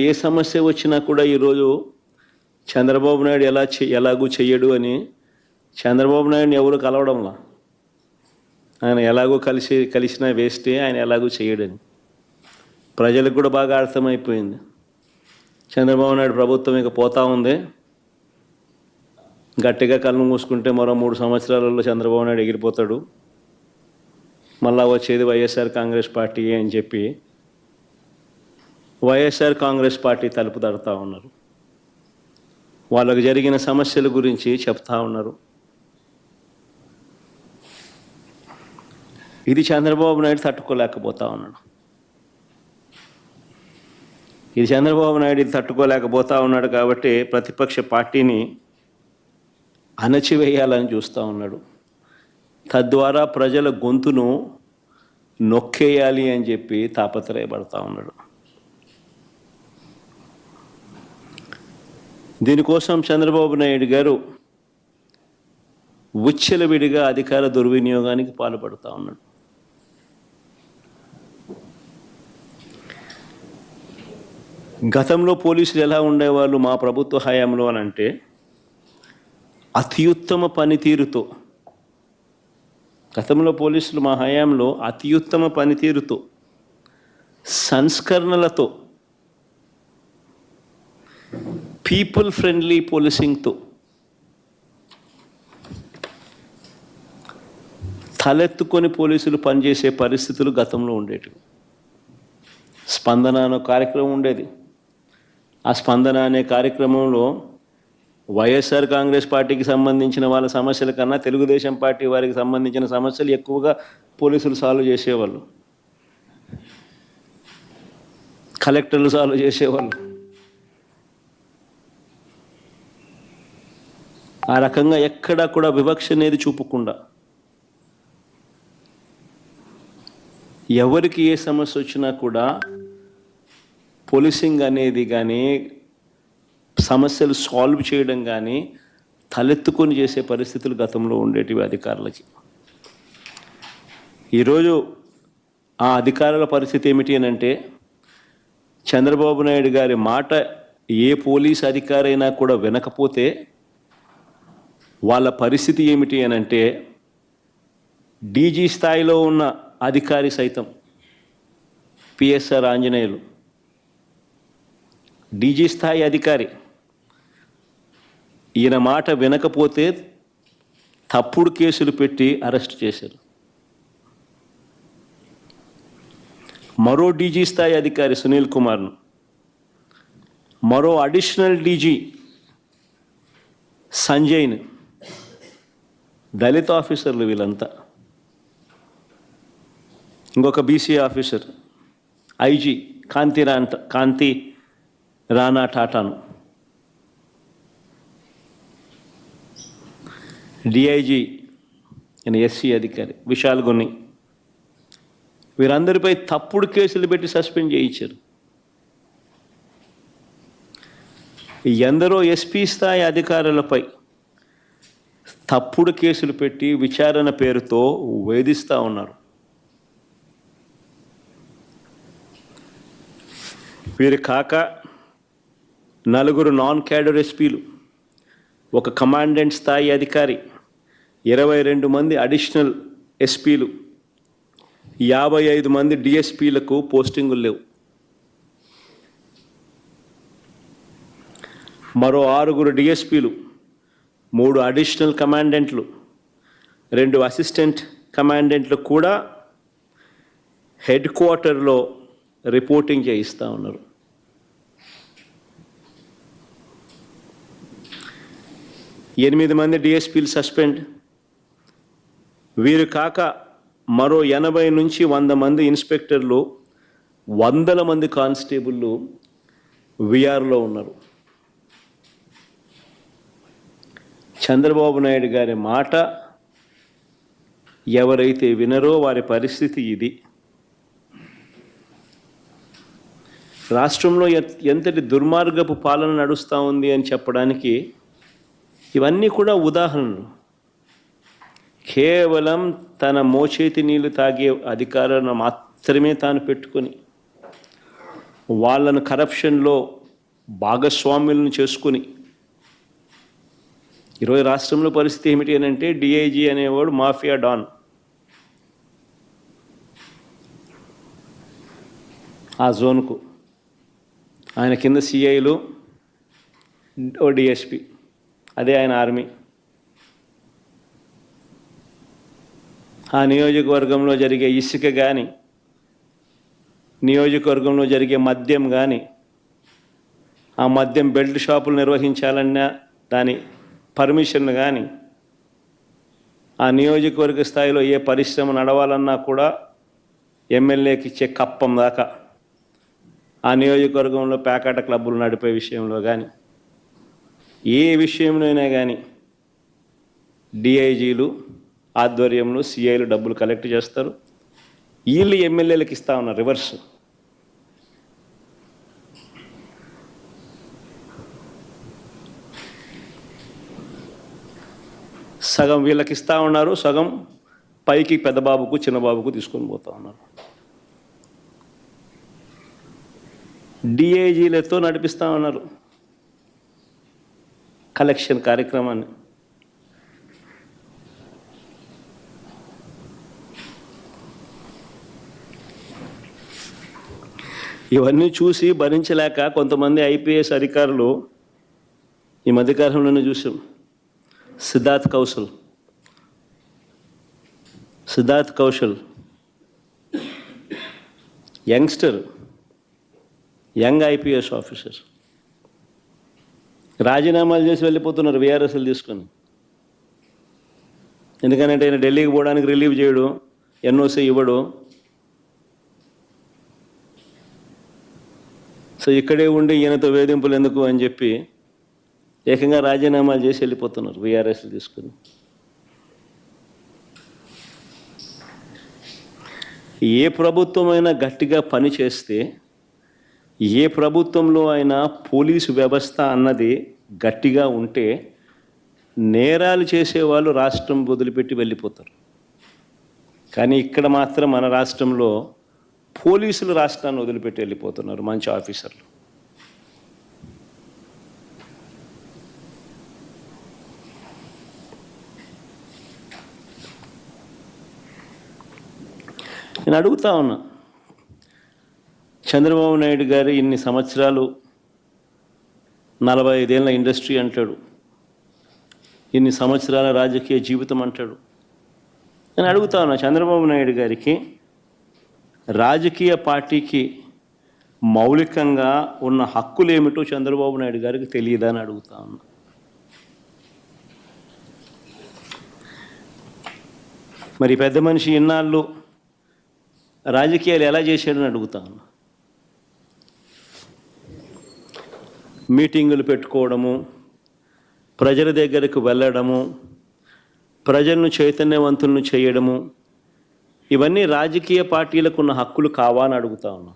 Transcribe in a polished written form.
ఏ సమస్య వచ్చినా కూడా ఈరోజు చంద్రబాబు నాయుడు ఎలాగూ చెయ్యడు అని చంద్రబాబు నాయుడిని ఎవరు కలవడంలా. ఆయన ఎలాగో కలిసినా వేస్టే, ఆయన ఎలాగూ చెయ్యడని ప్రజలకు కూడా బాగా అర్థమైపోయింది. చంద్రబాబు నాయుడు ప్రభుత్వం ఇక పోతా ఉంది. గట్టిగా కళ్ళు మూసుకుంటే మరో 3 సంవత్సరాలలో చంద్రబాబు నాయుడు ఎగిరిపోతాడు. మళ్ళా వచ్చేది వైఎస్ఆర్ కాంగ్రెస్ పార్టీ అని చెప్పి వైఎస్ఆర్ కాంగ్రెస్ పార్టీ తలుపు తడుతూ ఉన్నారు. వాళ్ళకు జరిగిన సమస్యల గురించి చెప్తా ఉన్నారు. ఇది చంద్రబాబు నాయుడు తట్టుకోలేకపోతా ఉన్నాడు. తట్టుకోలేకపోతా ఉన్నాడు కాబట్టి ప్రతిపక్ష పార్టీని అణచివేయాలని చూస్తూ ఉన్నాడు. తద్వారా ప్రజల గొంతును నొక్కేయాలి అని చెప్పి తాపత్రయపడతా ఉన్నాడు. దీనికోసం చంద్రబాబు నాయుడు గారు విచ్చలవిడిగా అధికార దుర్వినియోగానికి పాల్పడుతూ ఉన్నాడు. గతంలో పోలీసులు ఎలా ఉండేవాళ్ళు మా ప్రభుత్వ హయాంలో అని అంటే అత్యుత్తమ పనితీరుతో, గతంలో పోలీసులు మా హయాంలో అత్యుత్తమ పనితీరుతో, సంస్కరణలతో, పీపుల్ ఫ్రెండ్లీ పోలీసింగ్తో తలెత్తుకొని పోలీసులు పనిచేసే పరిస్థితులు గతంలో ఉండేటివి. స్పందన అనే కార్యక్రమం ఉండేది. ఆ స్పందన అనే కార్యక్రమంలో వైఎస్ఆర్ కాంగ్రెస్ పార్టీకి సంబంధించిన వాళ్ళ సమస్యల కన్నా తెలుగుదేశం పార్టీ వారికి సంబంధించిన సమస్యలు ఎక్కువగా పోలీసులు సాల్వ్ చేసేవాళ్ళు, కలెక్టర్లు సాల్వ్ చేసేవాళ్ళు. ఆ రకంగా ఎక్కడా కూడా వివక్ష అనేది చూపకుండా ఎవరికి ఏ సమస్య వచ్చినా కూడా పోలీసింగ్ అనేది కానీ సమస్యలు సాల్వ్ చేయడం కానీ తలెత్తుకొని చేసే పరిస్థితులు గతంలో ఉండేటివి అధికారులకి. ఈరోజు ఆ అధికారుల పరిస్థితి ఏమిటి అని అంటే చంద్రబాబు నాయుడు గారి మాట ఏ పోలీస్ అధికారైనా కూడా వినకపోతే వాళ్ళ పరిస్థితి ఏమిటి అని అంటే డీజీ స్థాయిలో ఉన్న అధికారి సైతం, పిఎస్ఆర్ ఆంజనేయులు డీజీ స్థాయి అధికారి, ఈయన మాట వినకపోతే తప్పుడు కేసులు పెట్టి అరెస్ట్ చేశారు. మరో డీజీ స్థాయి అధికారి సునీల్ కుమార్ను, మరో అడిషనల్ డీజీ సంజయ్ను, దళిత ఆఫీసర్లు వీళ్ళంతా, ఇంకొక బీసీ ఆఫీసర్ ఐజీ కాంతి రాణా టాటాను, డిఐజీ ఎస్సీ అధికారి విశాల్ గొన్ని, వీరందరిపై తప్పుడు కేసులు పెట్టి సస్పెండ్ చేయించారు. ఎందరో ఎస్పీ స్థాయి అధికారులపై తప్పుడు కేసులు పెట్టి విచారణ పేరుతో వేధిస్తూ ఉన్నారు. వీరు కాక 4 నాన్ క్యాడర్ ఎస్పీలు, ఒక కమాండెంట్ స్థాయి అధికారి, 22 మంది అడిషనల్ ఎస్పీలు, 55 మంది డిఎస్పీలకు పోస్టింగులు లేవు. మరో 6 డిఎస్పీలు, 3 అడిషనల్ కమాండెంట్లు, 2 అసిస్టెంట్ కమాండెంట్లు కూడా హెడ్ క్వార్టర్లో రిపోర్టింగ్ చేయిస్తూ ఉన్నారు. ఎనిమిది మంది డిఎస్పీలు సస్పెండ్. వీరు కాక మరో 80 నుంచి 100 మంది ఇన్స్పెక్టర్లు, 100 మంది కానిస్టేబుళ్ళు విఆర్లో ఉన్నారు. చంద్రబాబు నాయుడు గారి మాట ఎవరైతే వినరో వారి పరిస్థితి ఇది. రాష్ట్రంలో ఎంతటి దుర్మార్గపు పాలన నడుస్తూ ఉంది అని చెప్పడానికి ఇవన్నీ కూడా ఉదాహరణలు. కేవలం తన మోచేతి నీళ్లు తాగే అధికారాన్ని మాత్రమే తాను పెట్టుకొని వాళ్ళను కరప్షన్లో భాగస్వాములను చేసుకుని ఈరోజు రాష్ట్రంలో పరిస్థితి ఏమిటి అని అంటే డిఐజీ అనేవాడు మాఫియా డాన్. ఆ జోన్కు ఆయన కింద సిఐలు, ఓ డిఎస్పి, అదే ఆయన ఆర్మీ. ఆ నియోజకవర్గంలో జరిగే ఇసుక కానీ, నియోజకవర్గంలో జరిగే మద్యం కానీ, ఆ మద్యం బెల్ట్ షాపులు నిర్వహించాలన్నా దాని పర్మిషన్ కానీ, ఆ నియోజకవర్గ స్థాయిలో ఏ పరిశ్రమ నడవాలన్నా కూడా ఎమ్మెల్యేకి ఇచ్చే కప్పం దాకా, ఆ నియోజకవర్గంలో పేకాట క్లబ్బులు నడిపే విషయంలో కానీ, ఏ విషయంలోనైనా కానీ డిఐజీలు ఆధ్వర్యంలో సిఐలు డబ్బులు కలెక్ట్ చేస్తారు. వీళ్ళు ఎమ్మెల్యేలకు ఇస్తా ఉన్నారు రివర్స్. సగం వీళ్ళకి ఇస్తూ ఉన్నారు, సగం పైకి పెద్దబాబుకు చిన్నబాబుకు తీసుకొని పోతూ ఉన్నారు. డిఐజీలతో నడిపిస్తూ ఉన్నారు కలెక్షన్ కార్యక్రమాన్ని. ఇవన్నీ చూసి భరించలేక కొంతమంది ఐపీఎస్ అధికారులు ఈ మధ్యకాలంలోనే చూసాం. Siddharth Kaushal youngster, young IPS officer రాజీనామాలు చేసి వెళ్ళిపోతున్నారు వీఆర్ఎస్లు తీసుకొని. ఎందుకంటే ఆయన ఢిల్లీకి పోవడానికి రిలీవ్ చేయడు, ఎన్ఓసి ఇవ్వడు. సో ఇక్కడే ఉండి ఈయనతో వేధింపులు ఎందుకు అని చెప్పి ఏకంగా రాజీనామాలు చేసి వెళ్ళిపోతున్నారు వీఆర్ఎస్లు తీసుకుని. ఏ ప్రభుత్వమైనా గట్టిగా పని చేస్తే, ఏ ప్రభుత్వంలో అయినా పోలీసు వ్యవస్థ అన్నది గట్టిగా ఉంటే నేరాలు చేసేవాళ్ళు రాష్ట్రం వదిలిపెట్టి వెళ్ళిపోతారు. కానీ ఇక్కడ మాత్రం మన రాష్ట్రంలో పోలీసులు రాష్ట్రాన్ని వదిలిపెట్టి వెళ్ళిపోతున్నారు మంచి ఆఫీసర్లు. నేను అడుగుతా ఉన్నా, చంద్రబాబు నాయుడు గారు ఇన్ని సంవత్సరాలు 45 ఏళ్ళ ఇండస్ట్రీ అంటాడు, ఇన్ని సంవత్సరాల రాజకీయ జీవితం అంటాడు. నేను అడుగుతా ఉన్నా, చంద్రబాబు నాయుడు గారికి రాజకీయ పార్టీకి మౌలికంగా ఉన్న హక్కులు ఏమిటో చంద్రబాబు నాయుడు గారికి తెలియదా అని అడుగుతా ఉన్నా. మరి పెద్ద మనిషి ఇన్నాళ్ళు రాజకీయాలు ఎలా చేశాడని అడుగుతా ఉన్నా. మీటింగులు పెట్టుకోవడము, ప్రజల దగ్గరకు వెళ్ళడము, ప్రజలను చైతన్యవంతులను చేయడము, ఇవన్నీ రాజకీయ పార్టీలకు ఉన్న హక్కులు కావా అని అడుగుతా ఉన్నా.